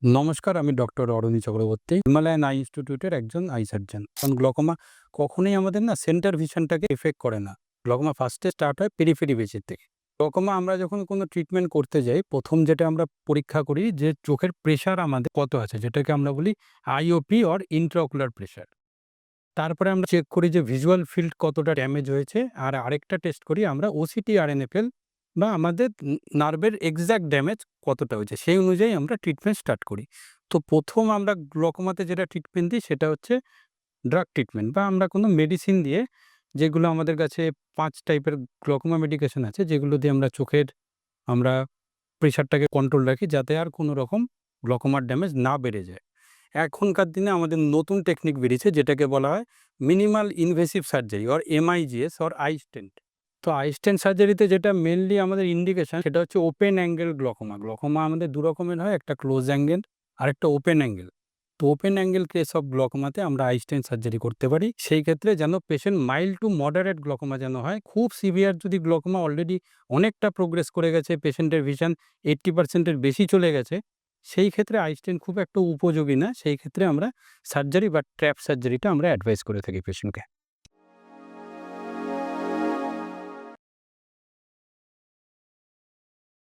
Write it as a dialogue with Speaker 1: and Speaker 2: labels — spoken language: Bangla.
Speaker 1: নমস্কার, আমি doctor Aruni Chakraborty, Himalayan I ইনস্টিটিউটের একজন আই সার্জন। কারণ গ্লকোমা কখনোই আমাদের সেন্টার ভিশনটাকে এফেক্ট করে না। গ্লকোমা ফার্স্টে স্টার্ট হয় পেরিফেরি বেসিস থেকে। গ্লকোমা আমরা যখন কোনো ট্রিটমেন্ট করতে যাই, প্রথম যেটা আমরা পরীক্ষা করি যে চোখের প্রেশার আমাদের কত আছে, যেটাকে আমরা বলি আইওপি অর ইন্ট্রাঅকুলার প্রেশার। তারপরে আমরা চেক করি যে ভিজুয়াল ফিল্ড কতটা ড্যামেজ হয়েছে, আর আরেকটা টেস্ট করি আমরা ওসিটি আরএনএফএল বা আমাদের নার্ভের এক্সাক্ট ড্যামেজ কতটা হয়েছে, সেই অনুযায়ী আমরা ট্রিটমেন্ট স্টার্ট করি। তো প্রথম আমরা গ্লকোমাতে যেটা ট্রিটমেন্ট দিই সেটা হচ্ছে ড্রাগ ট্রিটমেন্ট, বা আমরা কোনো মেডিসিন দিয়ে, যেগুলো আমাদের কাছে 5 টাইপের গ্লকোমা মেডিকেশন আছে, যেগুলো দিয়ে আমরা চোখের আমরা প্রেশারটাকে কন্ট্রোল রাখি, যাতে আর কোনো রকম গ্লকোমার ড্যামেজ না বেড়ে যায়। এখনকার দিনে আমাদের নতুন টেকনিক বেরিয়েছে, যেটাকে বলা হয় minimal invasive surgery or MIGS or iStent. তো আই স্টেন্ট সার্জারিতে যেটা মেনলি আমাদের ইন্ডিকেশন, সেটা হচ্ছে ওপেন অ্যাঙ্গেল গ্লকোমা। গ্লকোমা আমাদের দু রকমের হয়, একটা ক্লোজ অ্যাঙ্গেল আর একটা ওপেন অ্যাঙ্গেল। তো ওপেন অ্যাঙ্গেল কেস অফ গ্লকোমাতে আমরা আই স্টেন্ট সার্জারি করতে পারি। সেই ক্ষেত্রে যেন patient mild to moderate glaucoma যেন হয়। খুব সিভিয়ার যদি গ্লকোমা অলরেডি অনেকটা প্রোগ্রেস করে গেছে, পেশেন্টের ভিশন 80% এর বেশি চলে গেছে, সেই ক্ষেত্রে আই স্টেন্ট খুব একটা উপযোগী না। সেই ক্ষেত্রে আমরা সার্জারি বা ট্র্যাপ সার্জারিটা আমরা অ্যাডভাইস করে থাকি পেশেন্টকে।